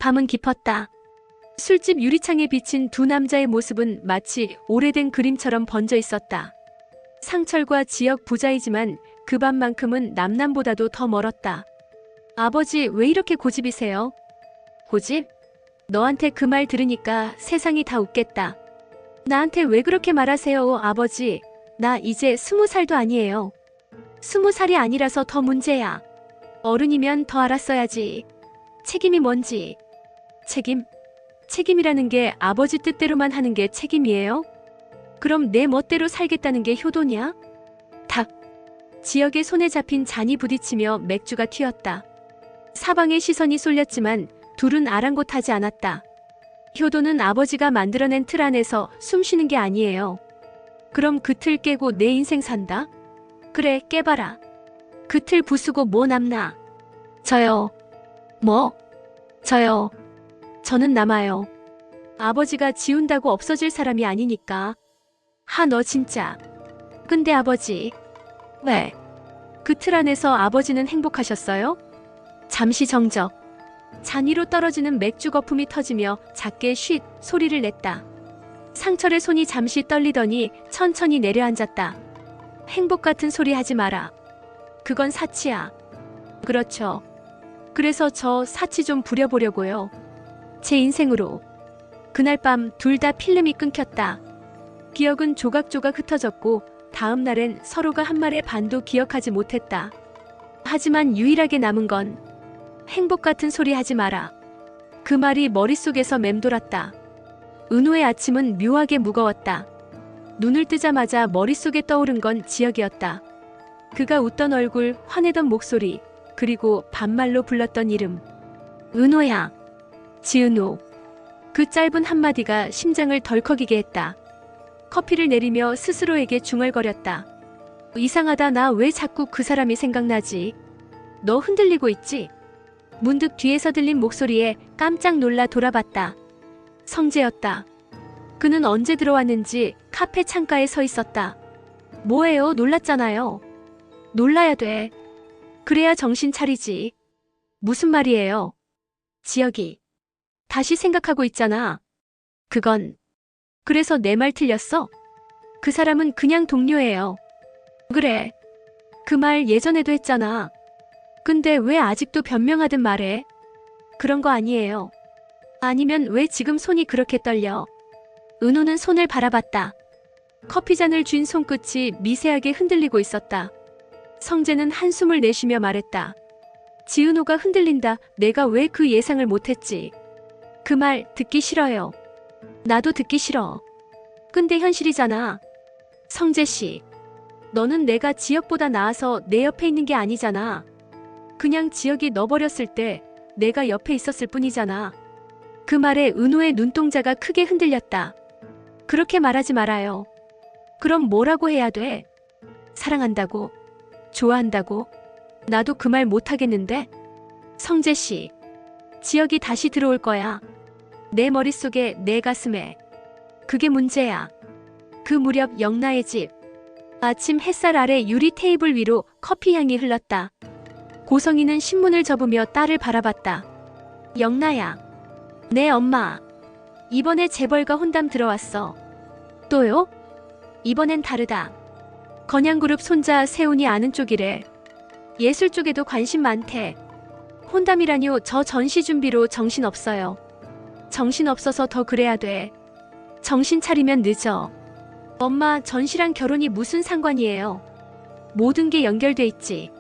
밤은 깊었다. 술집 유리창에 비친 두 남자의 모습은 마치 오래된 그림처럼 번져 있었다. 상철과 지역 부자이지만 그 밤만큼은 남남보다도 더 멀었다. 아버지, 왜 이렇게 고집이세요? 고집? 너한테 그 말 들으니까 세상이 다 웃겠다. 나한테 왜 그렇게 말하세요, 아버지? 나 이제 20살도 아니에요. 20살이 아니라서 더 문제야. 어른이면 더 알았어야지. 책임이 뭔지. 책임? 책임이라는 게 아버지 뜻대로만 하는 게 책임이에요? 그럼 내 멋대로 살겠다는 게 효도냐? 닭. 지역의 손에 잡힌 잔이 부딪히며 맥주가 튀었다. 사방의 시선이 쏠렸지만 둘은 아랑곳하지 않았다. 효도는 아버지가 만들어낸 틀 안에서 숨 쉬는 게 아니에요. 그럼 그 틀 깨고 내 인생 산다? 그래, 깨봐라. 그 틀 부수고 뭐 남나? 저요. 뭐? 저요. 저는 남아요. 아버지가 지운다고 없어질 사람이 아니니까. 너 진짜. 근데 아버지. 왜? 그 틀 안에서 아버지는 행복하셨어요? 잠시 정적. 잔 위로 떨어지는 맥주 거품이 터지며 작게 쉿 소리를 냈다. 상철의 손이 잠시 떨리더니 천천히 내려앉았다. 행복 같은 소리 하지 마라. 그건 사치야. 그렇죠. 그래서 저 사치 좀 부려보려고요. 제 인생으로. 그날 밤 둘 다 필름이 끊겼다. 기억은 조각조각 흩어졌고 다음 날엔 서로가 한 말의 반도 기억하지 못했다. 하지만 유일하게 남은 건 행복 같은 소리 하지 마라. 그 말이 머릿속에서 맴돌았다. 은호의 아침은 묘하게 무거웠다. 눈을 뜨자마자 머릿속에 떠오른 건 지역이었다. 그가 웃던 얼굴, 화내던 목소리, 그리고 반말로 불렀던 이름. 은호야. 지은호. 그 짧은 한마디가 심장을 덜컥이게 했다. 커피를 내리며 스스로에게 중얼거렸다. 이상하다, 나 왜 자꾸 그 사람이 생각나지? 너 흔들리고 있지? 문득 뒤에서 들린 목소리에 깜짝 놀라 돌아봤다. 성재였다. 그는 언제 들어왔는지 카페 창가에 서 있었다. 뭐예요? 놀랐잖아요. 놀라야 돼. 그래야 정신 차리지. 무슨 말이에요? 지역이. 다시 생각하고 있잖아. 그건. 그래서 내 말 틀렸어? 그 사람은 그냥 동료예요. 그래. 그 말 예전에도 했잖아. 근데 왜 아직도 변명하듯 말해? 그런 거 아니에요. 아니면 왜 지금 손이 그렇게 떨려? 은호는 손을 바라봤다. 커피잔을 쥔 손끝이 미세하게 흔들리고 있었다. 성재는 한숨을 내쉬며 말했다. 지은호가 흔들린다. 내가 왜 그 예상을 못했지? 그 말 듣기 싫어요. 나도 듣기 싫어. 근데 현실이잖아. 성재씨. 너는 내가 지역보다 나아서 내 옆에 있는 게 아니잖아. 그냥 지역이 너 버렸을 때 내가 옆에 있었을 뿐이잖아. 그 말에 은호의 눈동자가 크게 흔들렸다. 그렇게 말하지 말아요. 그럼 뭐라고 해야 돼? 사랑한다고? 좋아한다고? 나도 그 말 못하겠는데? 성재씨. 지역이 다시 들어올 거야. 내 머릿속에, 내 가슴에. 그게 문제야. 그 무렵 영나의 집. 아침 햇살 아래 유리 테이블 위로 커피 향이 흘렀다. 고성이는 신문을 접으며 딸을 바라봤다. 영나야. 네, 엄마. 이번에 재벌가 혼담 들어왔어. 또요? 이번엔 다르다. 건양그룹 손자 세훈이 아는 쪽이래. 예술 쪽에도 관심 많대. 혼담이라뇨. 저 전시 준비로 정신없어요. 정신없어서 더 그래야 돼. 정신 차리면 늦어. 엄마, 전시랑 결혼이 무슨 상관이에요? 모든 게 연결돼 있지.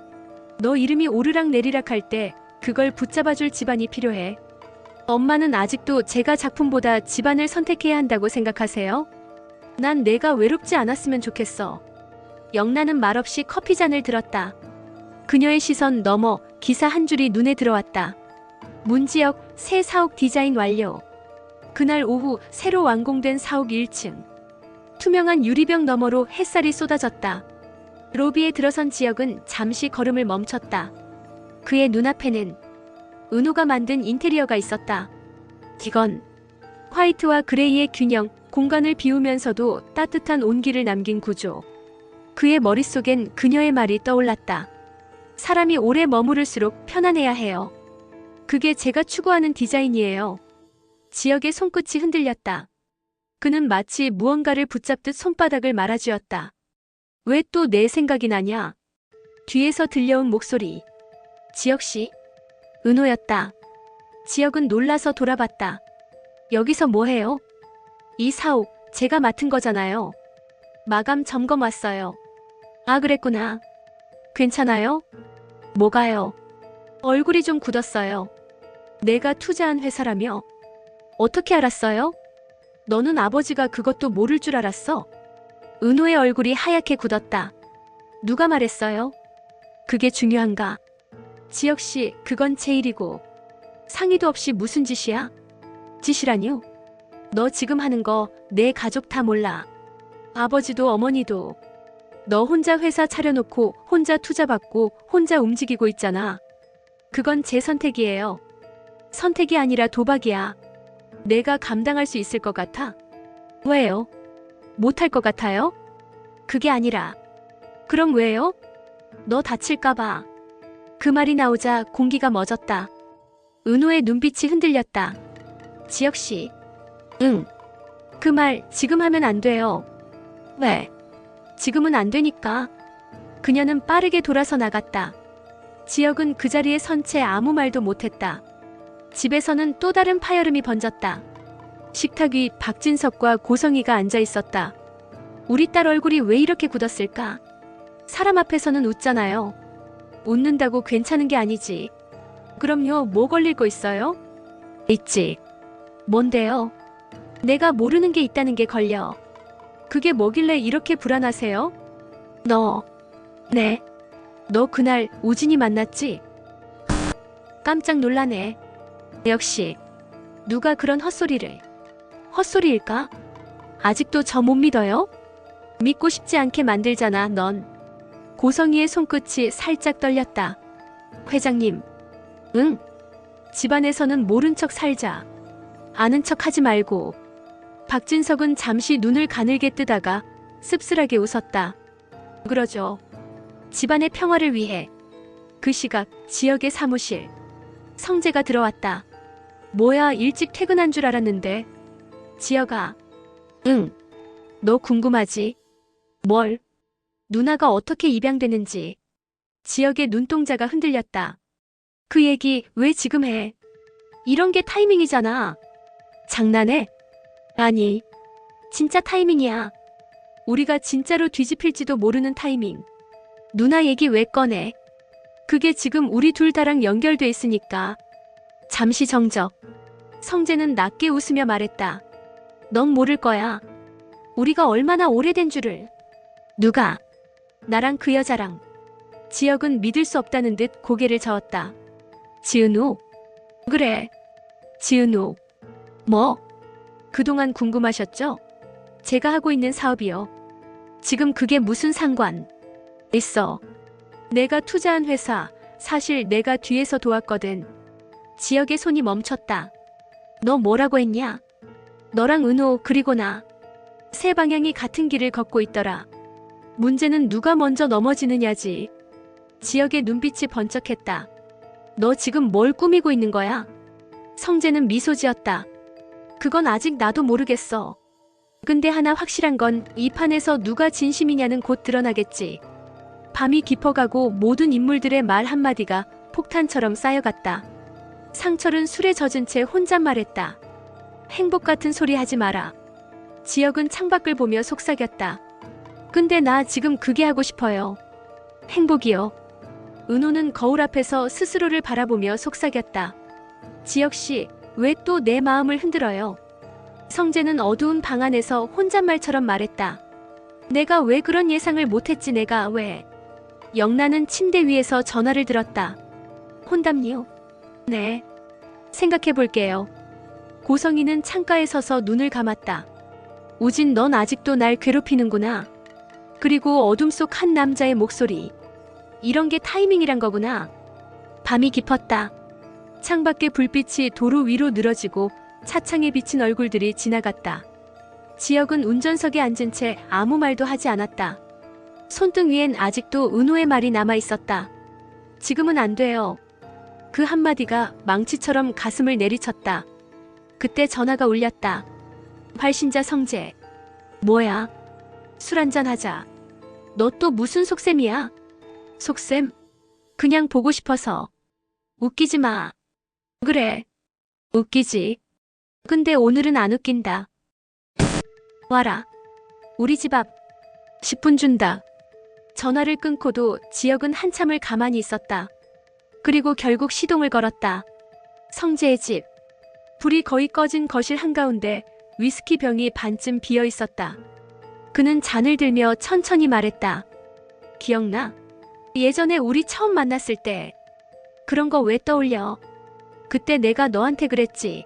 너 이름이 오르락 내리락 할 때 그걸 붙잡아줄 집안이 필요해. 엄마는 아직도 제가 작품보다 집안을 선택해야 한다고 생각하세요? 난 내가 외롭지 않았으면 좋겠어. 영나는 말없이 커피잔을 들었다. 그녀의 시선 넘어 기사 한 줄이 눈에 들어왔다. 문지역 새 사옥 디자인 완료. 그날 오후 새로 완공된 사옥 1층. 투명한 유리병 너머로 햇살이 쏟아졌다. 로비에 들어선 지역은 잠시 걸음을 멈췄다. 그의 눈앞에는 은호가 만든 인테리어가 있었다. 이건 화이트와 그레이의 균형, 공간을 비우면서도 따뜻한 온기를 남긴 구조. 그의 머릿속엔 그녀의 말이 떠올랐다. 사람이 오래 머무를수록 편안해야 해요. 그게 제가 추구하는 디자인이에요. 지역의 손끝이 흔들렸다. 그는 마치 무언가를 붙잡듯 손바닥을 말아쥐었다. 왜 또 내 생각이 나냐? 뒤에서 들려온 목소리. 지역씨? 은호였다. 지역은 놀라서 돌아봤다. 여기서 뭐해요? 이 사옥 제가 맡은 거잖아요. 마감 점검 왔어요. 아, 그랬구나. 괜찮아요? 뭐가요? 얼굴이 좀 굳었어요. 내가 투자한 회사라며? 어떻게 알았어요? 너는 아버지가 그것도 모를 줄 알았어? 은호의 얼굴이 하얗게 굳었다. 누가 말했어요? 그게 중요한가? 지역씨, 그건 제 일이고. 상의도 없이 무슨 짓이야? 짓이라뇨? 너 지금 하는 거 내 가족 다 몰라. 아버지도 어머니도. 너 혼자 회사 차려놓고 혼자 투자받고 혼자 움직이고 있잖아. 그건 제 선택이에요. 선택이 아니라 도박이야. 내가 감당할 수 있을 것 같아? 왜요? 못할 것 같아요? 그게 아니라. 그럼 왜요? 너 다칠까봐. 그 말이 나오자 공기가 멎었다. 은호의 눈빛이 흔들렸다. 지역씨. 응. 그 말 지금 하면 안 돼요. 왜? 지금은 안 되니까. 그녀는 빠르게 돌아서 나갔다. 지역은 그 자리에 선 채 아무 말도 못했다. 집에서는 또 다른 파열음이 번졌다. 식탁 위 박진석과 고성이가 앉아 있었다. 우리 딸 얼굴이 왜 이렇게 굳었을까? 사람 앞에서는 웃잖아요. 웃는다고 괜찮은 게 아니지. 그럼요, 뭐 걸릴 거 있어요? 있지. 뭔데요? 내가 모르는 게 있다는 게 걸려. 그게 뭐길래 이렇게 불안하세요? 너. 네. 너 그날 우진이 만났지? 깜짝 놀라네. 역시. 누가 그런 헛소리를. 헛소리일까? 아직도 저 못 믿어요? 믿고 싶지 않게 만들잖아, 넌. 고성이의 손끝이 살짝 떨렸다. 회장님. 응. 집안에서는 모른 척 살자. 아는 척 하지 말고. 박진석은 잠시 눈을 가늘게 뜨다가 씁쓸하게 웃었다. 그러죠. 집안의 평화를 위해. 그 시각 지역의 사무실. 성재가 들어왔다. 뭐야, 일찍 퇴근한 줄 알았는데. 지역아. 응. 너 궁금하지? 뭘? 누나가 어떻게 입양되는지. 지역의 눈동자가 흔들렸다. 그 얘기 왜 지금 해? 이런 게 타이밍이잖아. 장난해? 아니, 진짜 타이밍이야. 우리가 진짜로 뒤집힐지도 모르는 타이밍. 누나 얘기 왜 꺼내? 그게 지금 우리 둘 다랑 연결돼 있으니까. 잠시 정적. 성재는 낮게 웃으며 말했다. 넌 모를 거야. 우리가 얼마나 오래된 줄을. 누가? 나랑 그 여자랑. 지역은 믿을 수 없다는 듯 고개를 저었다. 지은우? 그래. 지은우. 뭐? 그동안 궁금하셨죠? 제가 하고 있는 사업이요. 지금 그게 무슨 상관? 있어. 내가 투자한 회사, 사실 내가 뒤에서 도왔거든. 지역의 손이 멈췄다. 너 뭐라고 했냐? 너랑 은호 그리고 나. 세 방향이 같은 길을 걷고 있더라. 문제는 누가 먼저 넘어지느냐지. 지역의 눈빛이 번쩍했다. 너 지금 뭘 꾸미고 있는 거야? 성재는 미소 지었다. 그건 아직 나도 모르겠어. 근데 하나 확실한 건 이 판에서 누가 진심이냐는 곧 드러나겠지. 밤이 깊어가고 모든 인물들의 말 한마디가 폭탄처럼 쌓여갔다. 상철은 술에 젖은 채 혼잣말했다. 행복 같은 소리 하지 마라. 지역은 창밖을 보며 속삭였다. 근데 나 지금 그게 하고 싶어요. 행복이요. 은호는 거울 앞에서 스스로를 바라보며 속삭였다. 지역씨, 왜 또 내 마음을 흔들어요? 성재는 어두운 방 안에서 혼잣말처럼 말했다. 내가 왜 그런 예상을 못했지 내가 왜. 영란은 침대 위에서 전화를 들었다. 혼담요? 네. 생각해볼게요. 고성이는 창가에 서서 눈을 감았다. 우진, 넌 아직도 날 괴롭히는구나. 그리고 어둠 속 한 남자의 목소리. 이런 게 타이밍이란 거구나. 밤이 깊었다. 창밖의 불빛이 도로 위로 늘어지고 차창에 비친 얼굴들이 지나갔다. 지역은 운전석에 앉은 채 아무 말도 하지 않았다. 손등 위엔 아직도 은호의 말이 남아 있었다. 지금은 안 돼요. 그 한마디가 망치처럼 가슴을 내리쳤다. 그때 전화가 울렸다. 발신자 성재. 뭐야? 술 한잔 하자. 너 또 무슨 속셈이야? 속셈? 그냥 보고 싶어서. 웃기지 마. 그래. 웃기지. 근데 오늘은 안 웃긴다. 와라. 우리 집 앞. 10분 준다. 전화를 끊고도 지혁은 한참을 가만히 있었다. 그리고 결국 시동을 걸었다. 성재의 집. 불이 거의 꺼진 거실 한가운데 위스키 병이 반쯤 비어 있었다. 그는 잔을 들며 천천히 말했다. 기억나? 예전에 우리 처음 만났을 때. 그런 거 왜 떠올려? 그때 내가 너한테 그랬지.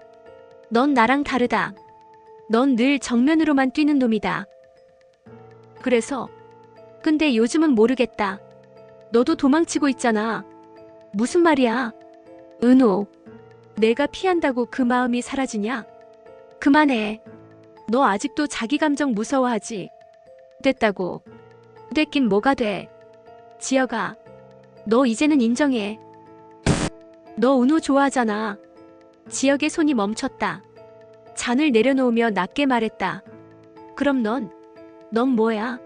넌 나랑 다르다. 넌 늘 정면으로만 뛰는 놈이다. 그래서? 근데 요즘은 모르겠다. 너도 도망치고 있잖아. 무슨 말이야? 은호. 내가 피한다고 그 마음이 사라지냐? 그만해. 너 아직도 자기 감정 무서워하지? 됐다고. 됐긴 뭐가 돼. 지혁아. 너 이제는 인정해. 너 은호 좋아하잖아. 지혁의 손이 멈췄다. 잔을 내려놓으며 낮게 말했다. 그럼 넌 뭐야?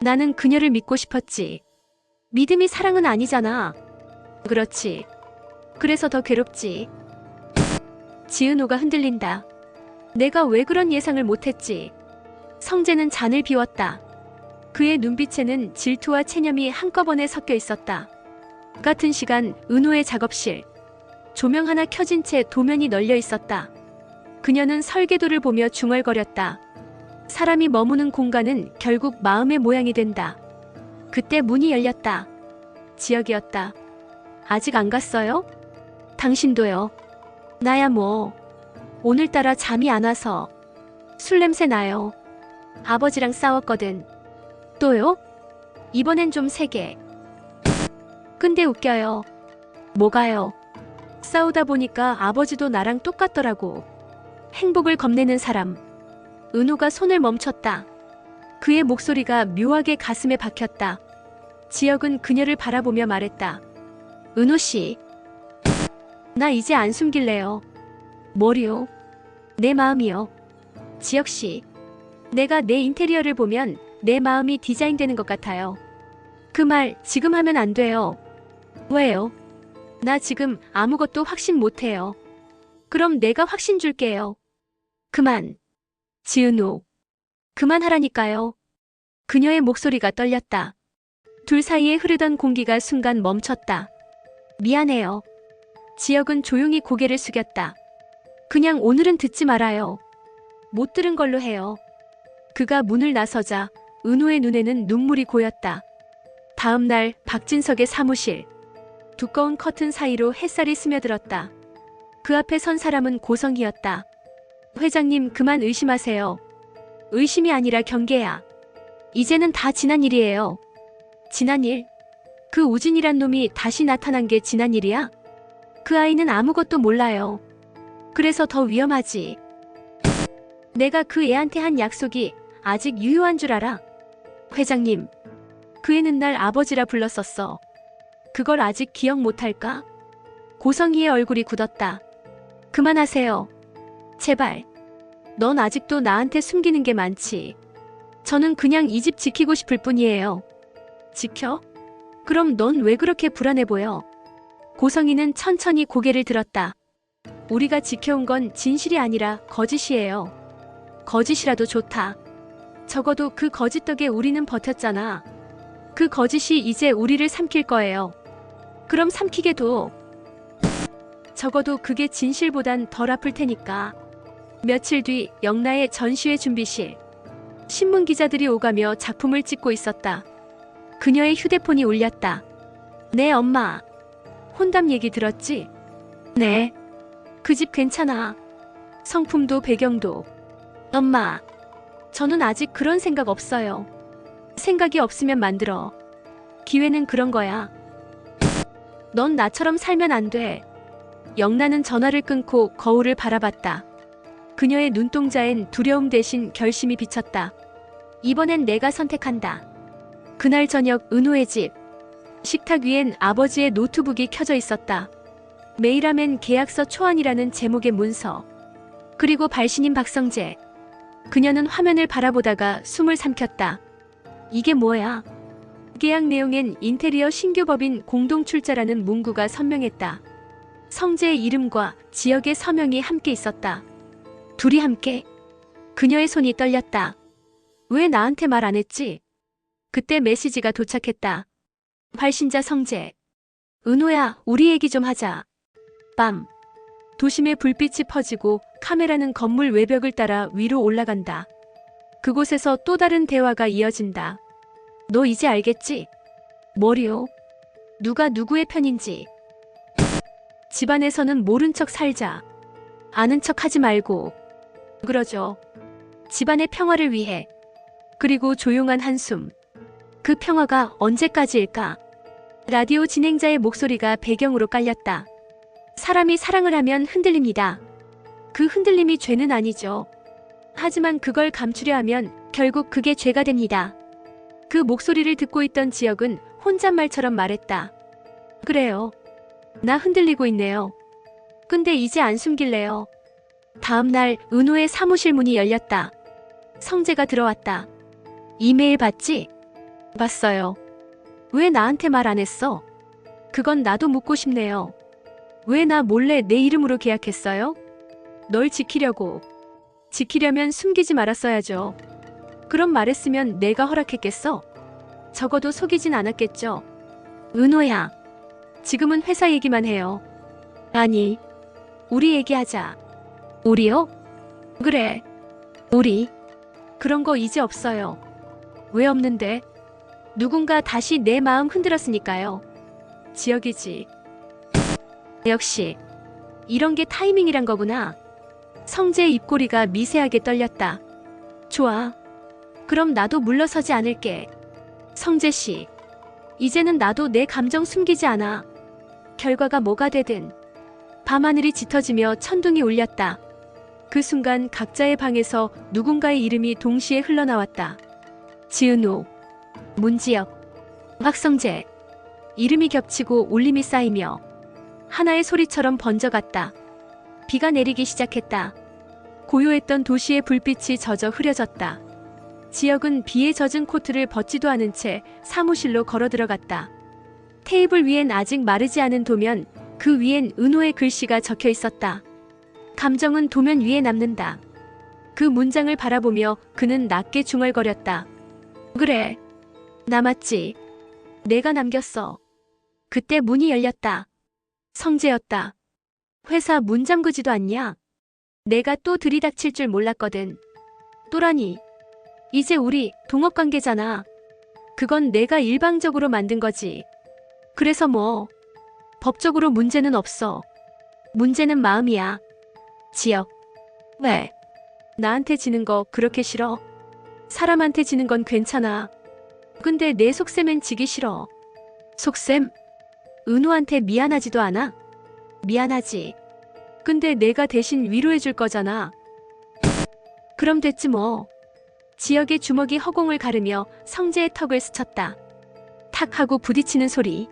나는 그녀를 믿고 싶었지. 믿음이 사랑은 아니잖아. 그렇지. 그래서 더 괴롭지. 지은호가 흔들린다. 내가 왜 그런 예상을 못했지? 성재는 잔을 비웠다. 그의 눈빛에는 질투와 체념이 한꺼번에 섞여 있었다. 같은 시간 은호의 작업실. 조명 하나 켜진 채 도면이 널려 있었다. 그녀는 설계도를 보며 중얼거렸다. 사람이 머무는 공간은 결국 마음의 모양이 된다. 그때 문이 열렸다. 지혁이었다. 아직 안 갔어요? 당신도요. 나야 뭐. 오늘따라 잠이 안 와서. 술 냄새 나요. 아버지랑 싸웠거든. 또요? 이번엔 좀 세게. 근데 웃겨요. 뭐가요? 싸우다 보니까 아버지도 나랑 똑같더라고. 행복을 겁내는 사람. 은호가 손을 멈췄다. 그의 목소리가 묘하게 가슴에 박혔다. 지혁은 그녀를 바라보며 말했다. 은호 씨. 나 이제 안 숨길래요. 뭐요? 내 마음이요. 지혁 씨. 내가 내 인테리어를 보면 내 마음이 디자인되는 것 같아요. 그 말 지금 하면 안 돼요. 왜요? 나 지금 아무것도 확신 못해요. 그럼 내가 확신 줄게요. 그만. 지은호. 그만하라니까요. 그녀의 목소리가 떨렸다. 둘 사이에 흐르던 공기가 순간 멈췄다. 미안해요. 지혁은 조용히 고개를 숙였다. 그냥 오늘은 듣지 말아요. 못 들은 걸로 해요. 그가 문을 나서자 은호의 눈에는 눈물이 고였다. 다음 날 박진석의 사무실. 두꺼운 커튼 사이로 햇살이 스며들었다. 그 앞에 선 사람은 고성희였다. 회장님 그만 의심하세요. 의심이 아니라 경계야. 이제는 다 지난 일이에요. 지난 일? 그 우진이란 놈이 다시 나타난 게 지난 일이야? 그 아이는 아무것도 몰라요. 그래서 더 위험하지. 내가 그 애한테 한 약속이 아직 유효한 줄 알아? 회장님, 그 애는 날 아버지라 불렀었어. 그걸 아직 기억 못할까? 고성희의 얼굴이 굳었다. 그만하세요. 제발. 넌 아직도 나한테 숨기는 게 많지. 저는 그냥 이 집 지키고 싶을 뿐이에요. 지켜? 그럼 넌 왜 그렇게 불안해 보여? 고성희는 천천히 고개를 들었다. 우리가 지켜온 건 진실이 아니라 거짓이에요. 거짓이라도 좋다. 적어도 그 거짓 덕에 우리는 버텼잖아. 그 거짓이 이제 우리를 삼킬 거예요. 그럼 삼키게 둬. 적어도 그게 진실보단 덜 아플 테니까. 며칠 뒤 영라의 전시회 준비실. 신문 기자들이 오가며 작품을 찍고 있었다. 그녀의 휴대폰이 울렸다. 네 엄마. 혼담 얘기 들었지? 네. 그 집 괜찮아. 성품도 배경도. 엄마. 저는 아직 그런 생각 없어요. 생각이 없으면 만들어. 기회는 그런 거야. 넌 나처럼 살면 안 돼. 영란은 전화를 끊고 거울을 바라봤다. 그녀의 눈동자엔 두려움 대신 결심이 비쳤다. 이번엔 내가 선택한다. 그날 저녁 은호의 집. 식탁 위엔 아버지의 노트북이 켜져 있었다. 메일함엔 계약서 초안이라는 제목의 문서. 그리고 발신인 박성재. 그녀는 화면을 바라보다가 숨을 삼켰다. 이게 뭐야? 계약 내용엔 인테리어 신규 법인 공동 출자라는 문구가 선명했다. 성재의 이름과 지역의 서명이 함께 있었다. 둘이 함께? 그녀의 손이 떨렸다. 왜 나한테 말 안 했지? 그때 메시지가 도착했다. 발신자 성재. 은호야, 우리 얘기 좀 하자. 밤. 도심의 불빛이 퍼지고 카메라는 건물 외벽을 따라 위로 올라간다. 그곳에서 또 다른 대화가 이어진다. 너 이제 알겠지? 뭐요? 누가 누구의 편인지. 집안에서는 모른 척 살자. 아는 척 하지 말고. 그러죠. 집안의 평화를 위해. 그리고 조용한 한숨. 그 평화가 언제까지일까? 라디오 진행자의 목소리가 배경으로 깔렸다. 사람이 사랑을 하면 흔들립니다. 그 흔들림이 죄는 아니죠. 하지만 그걸 감추려 하면 결국 그게 죄가 됩니다. 그 목소리를 듣고 있던 지역은 혼잣말처럼 말했다. 그래요. 나 흔들리고 있네요. 근데 이제 안 숨길래요. 다음 날 은호의 사무실 문이 열렸다. 성재가 들어왔다. 이메일 봤지? 봤어요. 왜 나한테 말 안 했어? 그건 나도 묻고 싶네요. 왜 나 몰래 내 이름으로 계약했어요? 널 지키려고. 지키려면 숨기지 말았어야죠. 그럼 말했으면 내가 허락했겠어? 적어도 속이진 않았겠죠. 은호야. 지금은 회사 얘기만 해요. 아니. 우리 얘기하자. 우리요? 그래. 우리. 그런 거 이제 없어요. 왜 없는데? 누군가 다시 내 마음 흔들었으니까요. 지역이지. 역시. 이런 게 타이밍이란 거구나. 성재의 입꼬리가 미세하게 떨렸다. 좋아. 그럼 나도 물러서지 않을게. 성재 씨. 이제는 나도 내 감정 숨기지 않아. 결과가 뭐가 되든. 밤하늘이 짙어지며 천둥이 울렸다. 그 순간 각자의 방에서 누군가의 이름이 동시에 흘러나왔다. 지은호, 문지혁, 박성재. 이름이 겹치고 울림이 쌓이며 하나의 소리처럼 번져갔다. 비가 내리기 시작했다. 고요했던 도시의 불빛이 젖어 흐려졌다. 지역은 비에 젖은 코트를 벗지도 않은 채 사무실로 걸어 들어갔다. 테이블 위엔 아직 마르지 않은 도면, 그 위엔 은호의 글씨가 적혀 있었다. 감정은 도면 위에 남는다. 그 문장을 바라보며 그는 낮게 중얼거렸다. 그래. 남았지. 내가 남겼어. 그때 문이 열렸다. 성재였다. 회사 문 잠그지도 않냐? 내가 또 들이닥칠 줄 몰랐거든. 또라니. 이제 우리 동업관계잖아. 그건 내가 일방적으로 만든 거지. 그래서 뭐. 법적으로 문제는 없어. 문제는 마음이야. 지역. 왜? 나한테 지는 거 그렇게 싫어? 사람한테 지는 건 괜찮아. 근데 내 속셈엔 지기 싫어. 속셈? 은호한테 미안하지도 않아? 미안하지. 근데 내가 대신 위로해 줄 거잖아. 그럼 됐지 뭐. 지역의 주먹이 허공을 가르며 성재의 턱을 스쳤다. 탁 하고 부딪히는 소리.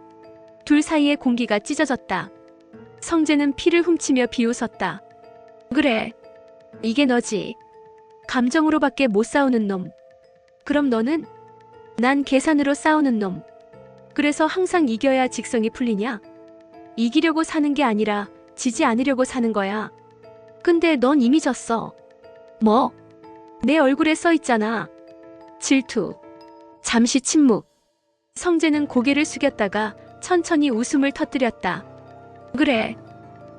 둘 사이의 공기가 찢어졌다. 성재는 피를 훔치며 비웃었다. 그래. 이게 너지. 감정으로밖에 못 싸우는 놈. 그럼 너는? 난 계산으로 싸우는 놈. 그래서 항상 이겨야 직성이 풀리냐? 이기려고 사는 게 아니라 지지 않으려고 사는 거야. 근데 넌 이미 졌어. 뭐? 내 얼굴에 써 있잖아. 질투. 잠시 침묵. 성재는 고개를 숙였다가 천천히 웃음을 터뜨렸다. 그래.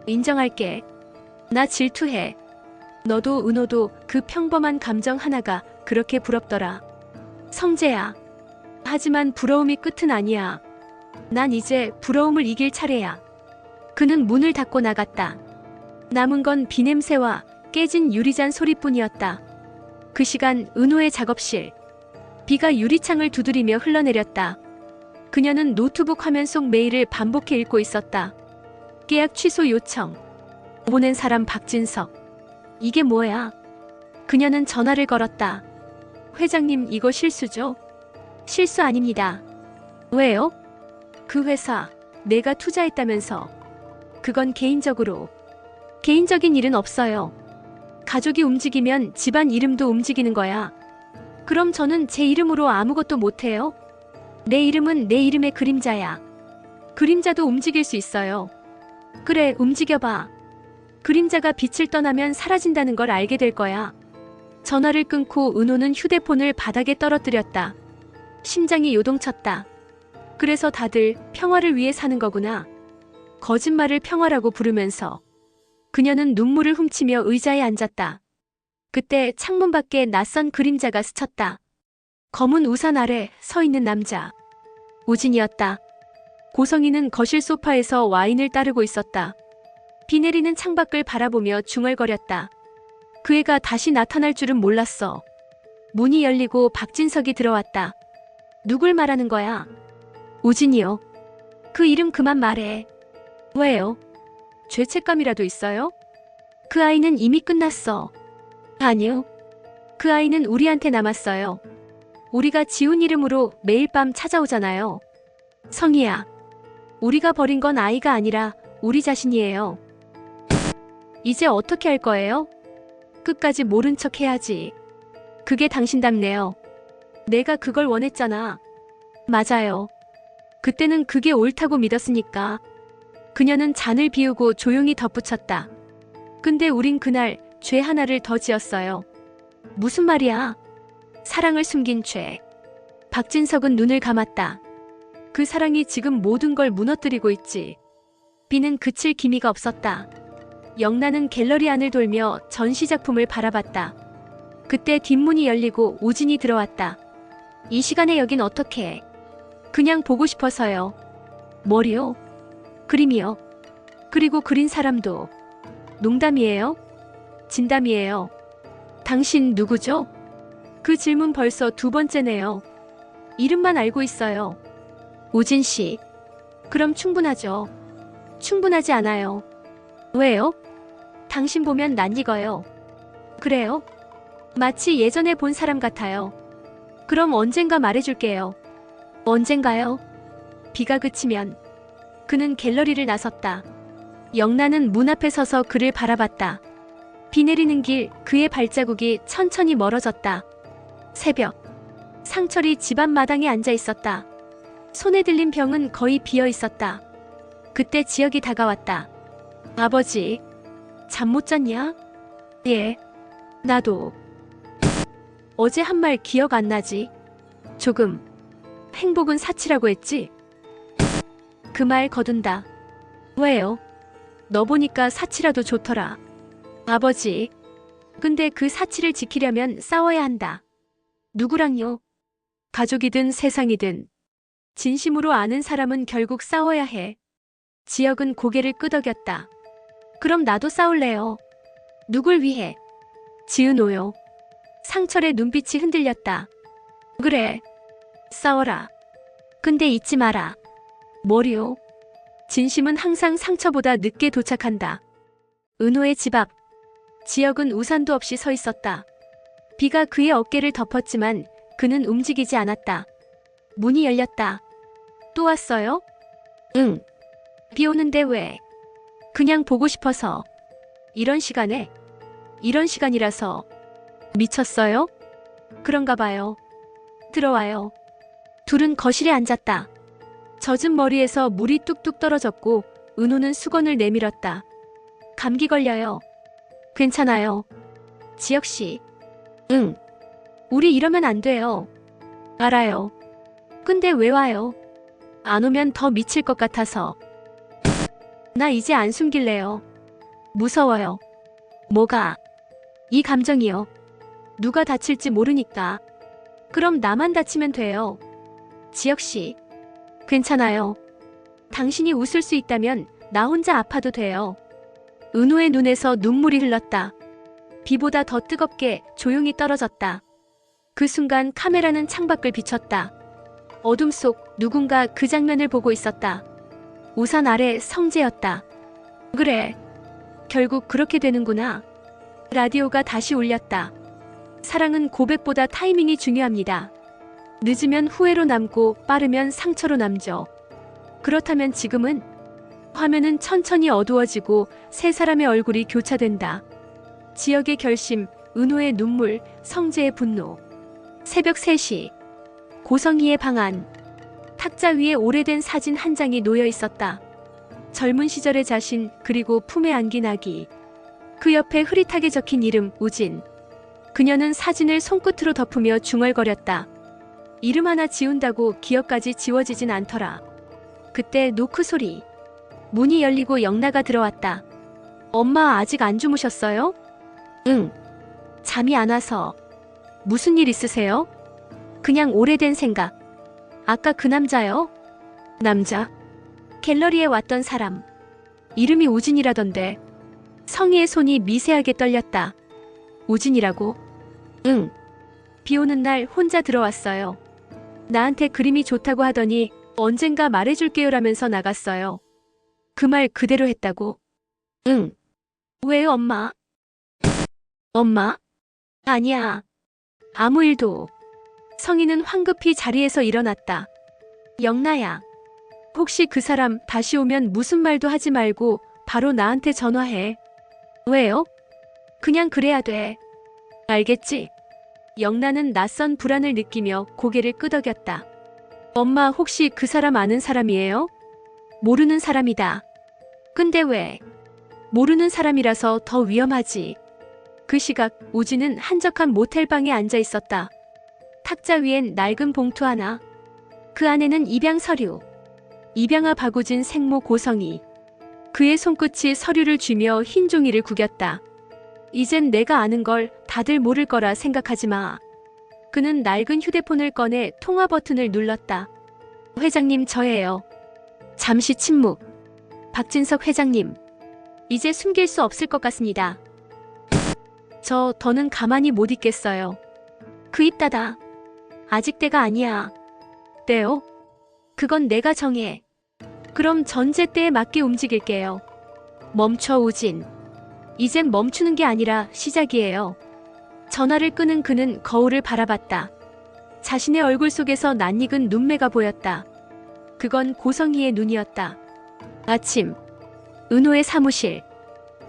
인정할게. 나 질투해. 너도 은호도 그 평범한 감정 하나가 그렇게 부럽더라. 성재야. 하지만 부러움이 끝은 아니야. 난 이제 부러움을 이길 차례야. 그는 문을 닫고 나갔다. 남은 건 비냄새와 깨진 유리잔 소리뿐이었다. 그 시간 은호의 작업실. 비가 유리창을 두드리며 흘러내렸다. 그녀는 노트북 화면 속 메일을 반복해 읽고 있었다. 계약 취소 요청. 보낸 사람 박진석. 이게 뭐야? 그녀는 전화를 걸었다. 회장님, 이거 실수죠? 실수 아닙니다. 왜요? 그 회사 내가 투자했다면서. 그건 개인적으로. 개인적인 일은 없어요. 가족이 움직이면 집안 이름도 움직이는 거야. 그럼 저는 제 이름으로 아무것도 못해요? 내 이름은 내 이름의 그림자야. 그림자도 움직일 수 있어요. 그래, 움직여봐. 그림자가 빛을 떠나면 사라진다는 걸 알게 될 거야. 전화를 끊고 은호는 휴대폰을 바닥에 떨어뜨렸다. 심장이 요동쳤다. 그래서 다들 평화를 위해 사는 거구나. 거짓말을 평화라고 부르면서. 그녀는 눈물을 훔치며 의자에 앉았다. 그때 창문 밖에 낯선 그림자가 스쳤다. 검은 우산 아래 서 있는 남자. 우진이었다. 고성이는 거실 소파에서 와인을 따르고 있었다. 비 내리는 창밖을 바라보며 중얼거렸다. 그 애가 다시 나타날 줄은 몰랐어. 문이 열리고 박진석이 들어왔다. 누굴 말하는 거야? 우진이요. 그 이름 그만 말해. 왜요? 죄책감이라도 있어요? 그 아이는 이미 끝났어. 아니요. 그 아이는 우리한테 남았어요. 우리가 지운 이름으로 매일 밤 찾아오잖아요. 성희야. 우리가 버린 건 아이가 아니라 우리 자신이에요. 이제 어떻게 할 거예요? 끝까지 모른 척 해야지. 그게 당신답네요. 내가 그걸 원했잖아. 맞아요. 그때는 그게 옳다고 믿었으니까. 그녀는 잔을 비우고 조용히 덧붙였다. 근데 우린 그날 죄 하나를 더 지었어요. 무슨 말이야? 사랑을 숨긴 죄. 박진석은 눈을 감았다. 그 사랑이 지금 모든 걸 무너뜨리고 있지. 비는 그칠 기미가 없었다. 영란은 갤러리 안을 돌며 전시작품을 바라봤다. 그때 뒷문이 열리고 우진이 들어왔다. 이 시간에 여긴 어떻게? 그냥 보고 싶어서요. 뭐리요? 그림이요. 그리고 그린 사람도. 농담이에요? 진담이에요. 당신 누구죠? 그 질문 벌써 두 번째네요. 이름만 알고 있어요. 우진 씨. 그럼 충분하죠. 충분하지 않아요. 왜요? 당신 보면 낯익어요. 그래요? 마치 예전에 본 사람 같아요. 그럼 언젠가 말해줄게요. 언젠가요? 비가 그치면. 그는 갤러리를 나섰다. 영란은 문 앞에 서서 그를 바라봤다. 비 내리는 길, 그의 발자국이 천천히 멀어졌다. 새벽. 상철이 집안 마당에 앉아 있었다. 손에 들린 병은 거의 비어 있었다. 그때 지혁이 다가왔다. 아버지, 잠 못 잤냐? 예, 나도. 어제 한 말 기억 안 나지? 조금. 행복은 사치라고 했지? 그 말 거둔다. 왜요? 너 보니까 사치라도 좋더라. 아버지, 근데 그 사치를 지키려면 싸워야 한다. 누구랑요? 가족이든 세상이든. 진심으로 아는 사람은 결국 싸워야 해. 지혁은 고개를 끄덕였다. 그럼 나도 싸울래요. 누굴 위해? 지은호요. 상철의 눈빛이 흔들렸다. 그래. 싸워라. 근데 잊지 마라. 뭐리요? 진심은 항상 상처보다 늦게 도착한다. 은호의 집 앞. 지혁은 우산도 없이 서 있었다. 비가 그의 어깨를 덮었지만 그는 움직이지 않았다. 문이 열렸다. 또 왔어요? 응. 비 오는데 왜? 그냥 보고 싶어서. 이런 시간에? 이런 시간이라서. 미쳤어요? 그런가 봐요. 들어와요. 둘은 거실에 앉았다. 젖은 머리에서 물이 뚝뚝 떨어졌고 은호는 수건을 내밀었다. 감기 걸려요. 괜찮아요. 지혁씨. 응. 우리 이러면 안 돼요. 알아요. 근데 왜 와요? 안 오면 더 미칠 것 같아서. 나 이제 안 숨길래요. 무서워요. 뭐가? 이 감정이요. 누가 다칠지 모르니까. 그럼 나만 다치면 돼요. 지혁씨. 괜찮아요. 당신이 웃을 수 있다면 나 혼자 아파도 돼요. 은호의 눈에서 눈물이 흘렀다. 비보다 더 뜨겁게 조용히 떨어졌다. 그 순간 카메라는 창밖을 비췄다. 어둠 속 누군가 그 장면을 보고 있었다. 우산 아래 성재였다. 그래. 결국 그렇게 되는구나. 라디오가 다시 울렸다. 사랑은 고백보다 타이밍이 중요합니다. 늦으면 후회로 남고 빠르면 상처로 남죠. 그렇다면 지금은? 화면은 천천히 어두워지고 세 사람의 얼굴이 교차된다. 지역의 결심, 은호의 눈물, 성재의 분노. 새벽 3시. 고성희의 방 안. 탁자 위에 오래된 사진 한 장이 놓여 있었다. 젊은 시절의 자신, 그리고 품에 안긴 아기. 그 옆에 흐릿하게 적힌 이름, 우진. 그녀는 사진을 손끝으로 덮으며 중얼거렸다. 이름 하나 지운다고 기억까지 지워지진 않더라. 그때 노크 소리. 문이 열리고 영나가 들어왔다. 엄마 아직 안 주무셨어요? 응. 잠이 안 와서. 무슨 일 있으세요? 그냥 오래된 생각. 아까 그 남자요? 남자? 갤러리에 왔던 사람. 이름이 우진이라던데. 성희의 손이 미세하게 떨렸다. 우진이라고? 응. 비 오는 날 혼자 들어왔어요. 나한테 그림이 좋다고 하더니 언젠가 말해줄게요라면서 나갔어요. 그 말 그대로 했다고? 응. 왜 엄마? 엄마? 아니야. 아무 일도. 성희는 황급히 자리에서 일어났다. 영나야. 혹시 그 사람 다시 오면 무슨 말도 하지 말고 바로 나한테 전화해. 왜요? 그냥 그래야 돼. 알겠지? 영나는 낯선 불안을 느끼며 고개를 끄덕였다. 엄마 혹시 그 사람 아는 사람이에요? 모르는 사람이다. 근데 왜? 모르는 사람이라서 더 위험하지. 그 시각 우진은 한적한 모텔방에 앉아 있었다. 탁자 위엔 낡은 봉투 하나. 그 안에는 입양 서류. 입양아 박우진 생모 고성희. 그의 손끝이 서류를 쥐며 흰 종이를 구겼다. 이젠 내가 아는 걸 다들 모를 거라 생각하지 마. 그는 낡은 휴대폰을 꺼내 통화 버튼을 눌렀다. 회장님 저예요. 잠시 침묵. 박진석 회장님. 이제 숨길 수 없을 것 같습니다. 더는 가만히 못 있겠어요. 그 입 닫아. 아직 때가 아니야. 때요? 그건 내가 정해. 그럼 전제 때에 맞게 움직일게요. 멈춰 우진. 이젠 멈추는 게 아니라 시작이에요. 전화를 끄는 그는 거울을 바라봤다. 자신의 얼굴 속에서 낯익은 눈매가 보였다. 그건 고성희의 눈이었다. 아침. 은호의 사무실.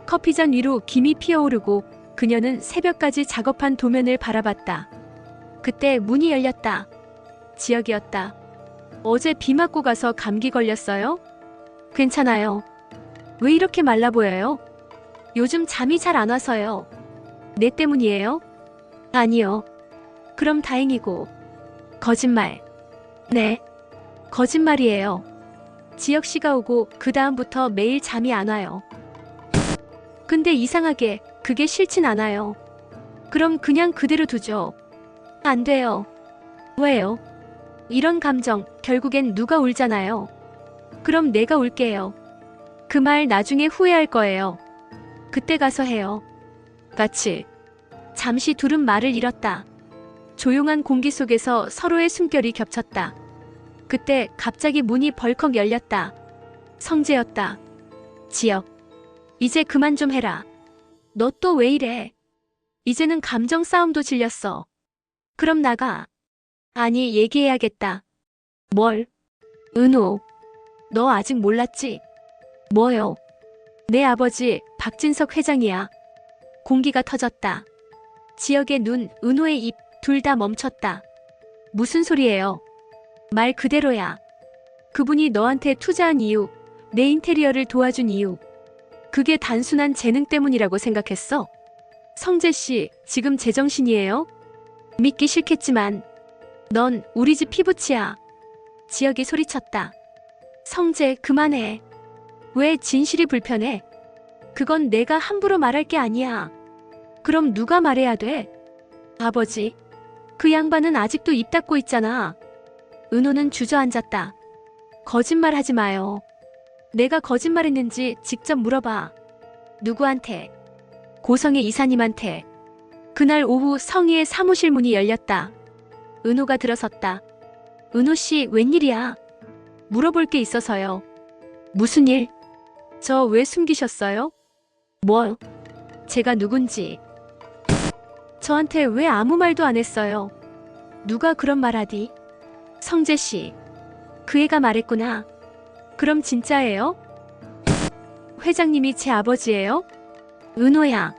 커피잔 위로 김이 피어오르고 그녀는 새벽까지 작업한 도면을 바라봤다. 그때 문이 열렸다. 지역이었다. 어제 비 맞고 가서 감기 걸렸어요? 괜찮아요. 왜 이렇게 말라 보여요? 요즘 잠이 잘 안 와서요. 내 때문이에요? 아니요. 그럼 다행이고. 거짓말. 네. 거짓말이에요. 지역 씨가 오고 그 다음부터 매일 잠이 안 와요. 근데 이상하게 그게 싫진 않아요. 그럼 그냥 그대로 두죠. 안 돼요. 왜요? 이런 감정 결국엔 누가 울잖아요. 그럼 내가 울게요. 그 말 나중에 후회할 거예요. 그때 가서 해요. 같이. 잠시 둘은 말을 잃었다. 조용한 공기 속에서 서로의 숨결이 겹쳤다. 그때 갑자기 문이 벌컥 열렸다. 성재였다. 지역. 이제 그만 좀 해라. 너 또 왜 이래? 이제는 감정 싸움도 질렸어. 그럼 나가. 아니, 얘기해야겠다. 뭘? 은호. 너 아직 몰랐지? 뭐요? 내 아버지 박진석 회장이야. 공기가 터졌다. 지역의 눈, 은호의 입, 둘 다 멈췄다. 무슨 소리예요? 말 그대로야. 그분이 너한테 투자한 이유, 내 인테리어를 도와준 이유. 그게 단순한 재능 때문이라고 생각했어? 성재 씨, 지금 제정신이에요? 믿기 싫겠지만 넌 우리 집 피부치야. 지역이 소리쳤다. 성재, 그만해. 왜 진실이 불편해? 그건 내가 함부로 말할 게 아니야. 그럼 누가 말해야 돼? 아버지. 그 양반은 아직도 입 닫고 있잖아. 은호는 주저앉았다. 거짓말 하지 마요. 내가 거짓말했는지 직접 물어봐. 누구한테? 고성의 이사님한테. 그날 오후 성희의 사무실 문이 열렸다. 은호가 들어섰다. 은호 씨, 웬일이야? 물어볼 게 있어서요. 무슨 일? 저 왜 숨기셨어요? 뭐? 제가 누군지. 저한테 왜 아무 말도 안 했어요? 누가 그런 말 하디? 성재 씨. 그 애가 말했구나. 그럼 진짜예요? 회장님이 제 아버지예요? 은호야.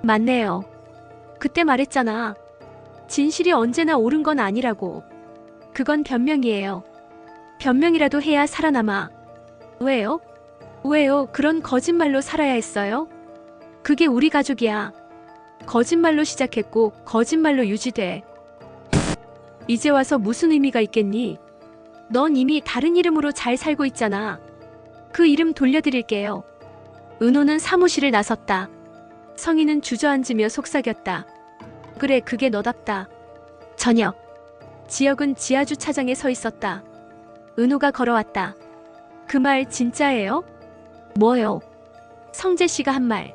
맞네요. 그때 말했잖아. 진실이 언제나 옳은 건 아니라고. 그건 변명이에요. 변명이라도 해야 살아남아. 왜요? 왜요? 그런 거짓말로 살아야 했어요? 그게 우리 가족이야. 거짓말로 시작했고 거짓말로 유지돼. 이제 와서 무슨 의미가 있겠니? 넌 이미 다른 이름으로 잘 살고 있잖아. 그 이름 돌려드릴게요. 은호는 사무실을 나섰다. 성희는 주저앉으며 속삭였다. 그래, 그게 너답다. 저녁. 지혁은 지하주차장에 서 있었다. 은호가 걸어왔다. 그 말 진짜예요? 뭐요? 성재 씨가 한 말.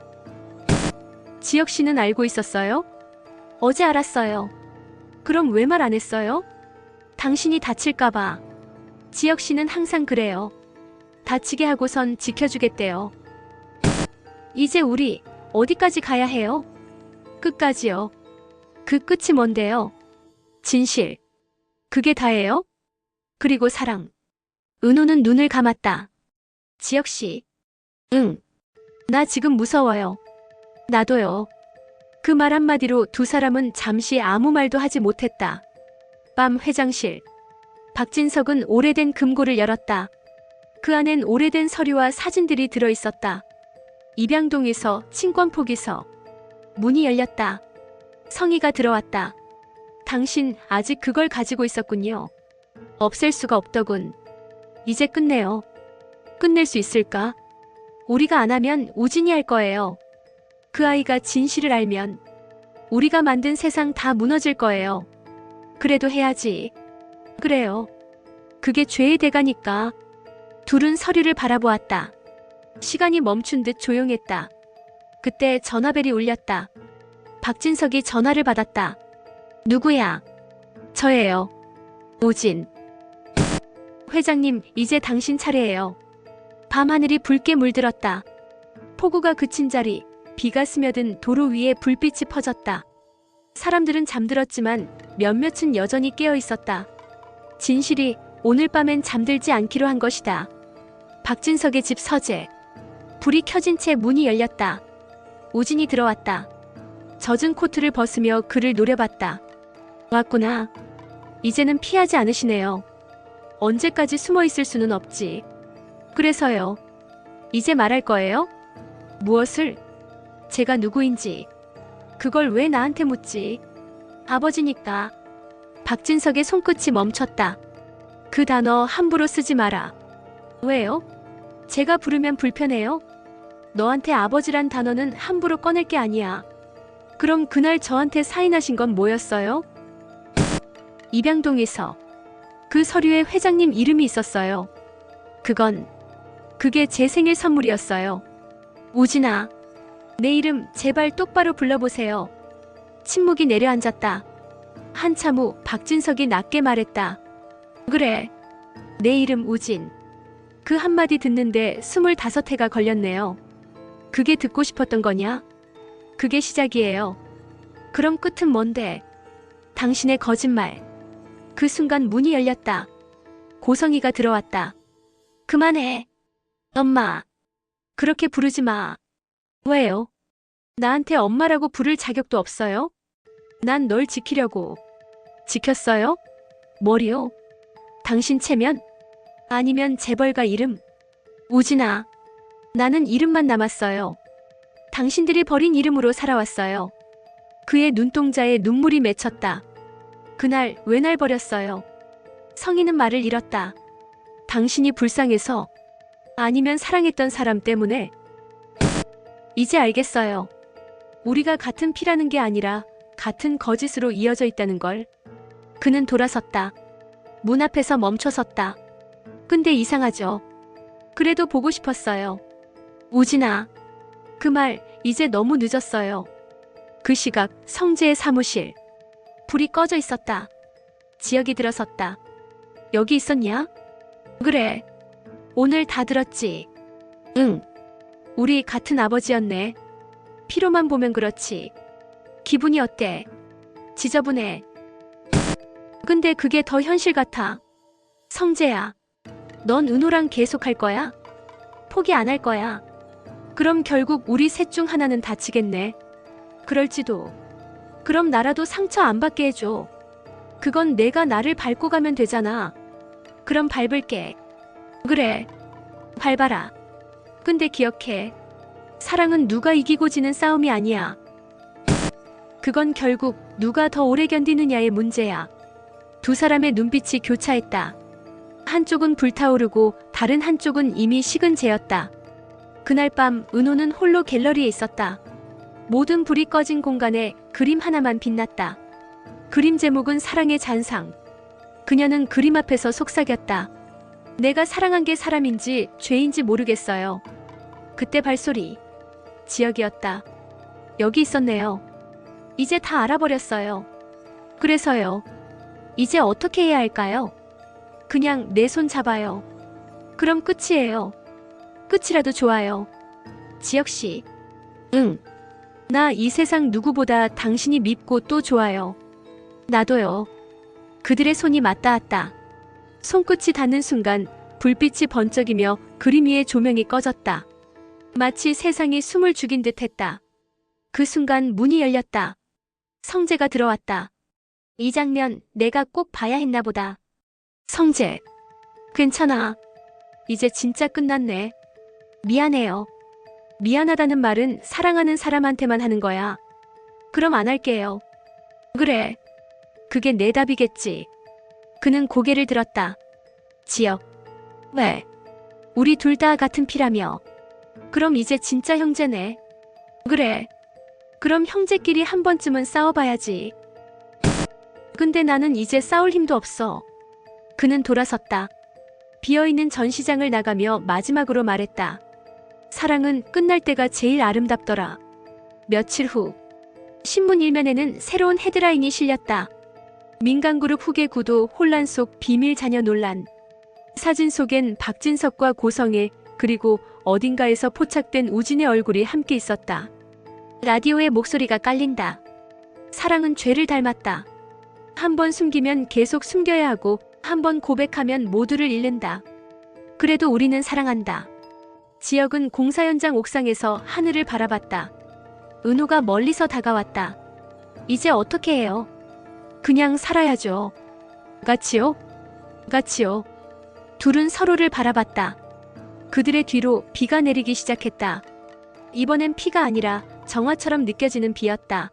지혁 씨는 알고 있었어요? 어제 알았어요. 그럼 왜 말 안 했어요? 당신이 다칠까봐. 지혁 씨는 항상 그래요. 다치게 하고선 지켜주겠대요. 이제 우리 어디까지 가야 해요? 끝까지요. 그 끝이 뭔데요? 진실. 그게 다예요? 그리고 사랑. 은호는 눈을 감았다. 지혁 씨. 응. 나 지금 무서워요. 나도요. 그 말 한마디로 두 사람은 잠시 아무 말도 하지 못했다. 밤 회장실. 박진석은 오래된 금고를 열었다. 그 안엔 오래된 서류와 사진들이 들어있었다. 입양동에서 친권 포기서. 문이 열렸다. 성희가 들어왔다. 당신 아직 그걸 가지고 있었군요. 없앨 수가 없더군. 이제 끝내요. 끝낼 수 있을까? 우리가 안 하면 우진이 할 거예요. 그 아이가 진실을 알면 우리가 만든 세상 다 무너질 거예요. 그래도 해야지. 그래요. 그게 죄의 대가니까. 둘은 서류를 바라보았다. 시간이 멈춘 듯 조용했다. 그때 전화벨이 울렸다. 박진석이 전화를 받았다. 누구야? 저예요. 우진. 회장님, 이제 당신 차례예요. 밤하늘이 붉게 물들었다. 폭우가 그친 자리, 비가 스며든 도로 위에 불빛이 퍼졌다. 사람들은 잠들었지만 몇몇은 여전히 깨어 있었다. 진실이 오늘 밤엔 잠들지 않기로 한 것이다. 박진석의 집 서재. 불이 켜진 채 문이 열렸다. 우진이 들어왔다. 젖은 코트를 벗으며 그를 노려봤다. 왔구나. 이제는 피하지 않으시네요. 언제까지 숨어 있을 수는 없지. 그래서요. 이제 말할 거예요? 무엇을? 제가 누구인지. 그걸 왜 나한테 묻지? 아버지니까. 박진석의 손끝이 멈췄다. 그 단어 함부로 쓰지 마라. 왜요? 제가 부르면 불편해요? 너한테 아버지란 단어는 함부로 꺼낼 게 아니야. 그럼 그날 저한테 사인하신 건 뭐였어요? 입양동에서. 그 서류에 회장님 이름이 있었어요. 그게 제 생일 선물이었어요. 우진아, 내 이름 제발 똑바로 불러보세요. 침묵이 내려앉았다. 한참 후 박진석이 낮게 말했다. 그래, 내 이름 우진. 그 한마디 듣는데 25해가 걸렸네요. 그게 듣고 싶었던 거냐? 그게 시작이에요. 그럼 끝은 뭔데? 당신의 거짓말. 그 순간 문이 열렸다. 고성이가 들어왔다. 그만해. 엄마. 그렇게 부르지 마. 왜요? 나한테 엄마라고 부를 자격도 없어요? 난 널 지키려고. 지켰어요? 뭐리요? 당신 체면? 아니면 재벌가 이름? 우진아. 나는 이름만 남았어요. 당신들이 버린 이름으로 살아왔어요. 그의 눈동자에 눈물이 맺혔다. 그날 왜 날 버렸어요? 성희는 말을 잃었다. 당신이 불쌍해서? 아니면 사랑했던 사람 때문에? 이제 알겠어요. 우리가 같은 피라는 게 아니라 같은 거짓으로 이어져 있다는 걸. 그는 돌아섰다. 문 앞에서 멈춰섰다. 근데 이상하죠. 그래도 보고 싶었어요. 우진아. 그 말 이제 너무 늦었어요. 그 시각 성재의 사무실. 불이 꺼져 있었다. 지혁이 들어섰다. 여기 있었냐? 그래. 오늘 다 들었지? 응. 우리 같은 아버지였네. 피로만 보면 그렇지. 기분이 어때? 지저분해. 근데 그게 더 현실 같아. 성재야. 넌 은호랑 계속 할 거야? 포기 안 할 거야? 그럼 결국 우리 셋 중 하나는 다치겠네. 그럴지도. 그럼 나라도 상처 안 받게 해줘. 그건 내가 나를 밟고 가면 되잖아. 그럼 밟을게. 그래. 밟아라. 근데 기억해. 사랑은 누가 이기고 지는 싸움이 아니야. 그건 결국 누가 더 오래 견디느냐의 문제야. 두 사람의 눈빛이 교차했다. 한쪽은 불타오르고 다른 한쪽은 이미 식은 재였다. 그날 밤 은호는 홀로 갤러리에 있었다. 모든 불이 꺼진 공간에 그림 하나만 빛났다. 그림 제목은 사랑의 잔상. 그녀는 그림 앞에서 속삭였다. 내가 사랑한 게 사람인지 죄인지 모르겠어요. 그때 발소리. 지혁이었다. 여기 있었네요. 이제 다 알아버렸어요. 그래서요. 이제 어떻게 해야 할까요? 그냥 내 손 잡아요. 그럼 끝이에요. 끝이라도 좋아요. 지혁씨. 응. 나 이 세상 누구보다 당신이 밉고 또 좋아요. 나도요. 그들의 손이 맞닿았다. 손끝이 닿는 순간 불빛이 번쩍이며 그림 위에 조명이 꺼졌다. 마치 세상이 숨을 죽인 듯 했다. 그 순간 문이 열렸다. 성재가 들어왔다. 이 장면 내가 꼭 봐야 했나 보다. 성재. 괜찮아. 이제 진짜 끝났네. 미안해요. 미안하다는 말은 사랑하는 사람한테만 하는 거야. 그럼 안 할게요. 그래. 그게 내 답이겠지. 그는 고개를 들었다. 지혁. 왜? 우리 둘 다 같은 피라며. 그럼 이제 진짜 형제네. 그래. 그럼 형제끼리 한 번쯤은 싸워봐야지. 근데 나는 이제 싸울 힘도 없어. 그는 돌아섰다. 비어있는 전시장을 나가며 마지막으로 말했다. 사랑은 끝날 때가 제일 아름답더라. 며칠 후 신문 일면에는 새로운 헤드라인이 실렸다. 민간그룹 후계 구도 혼란 속 비밀 자녀 논란. 사진 속엔 박진석과 고성애 그리고 어딘가에서 포착된 우진의 얼굴이 함께 있었다. 라디오의 목소리가 깔린다. 사랑은 죄를 닮았다. 한 번 숨기면 계속 숨겨야 하고 한 번 고백하면 모두를 잃는다. 그래도 우리는 사랑한다. 지혁은 공사 현장 옥상에서 하늘을 바라봤다. 은호가 멀리서 다가왔다. 이제 어떻게 해요? 그냥 살아야죠. 같이요? 같이요. 둘은 서로를 바라봤다. 그들의 뒤로 비가 내리기 시작했다. 이번엔 피가 아니라 정화처럼 느껴지는 비였다.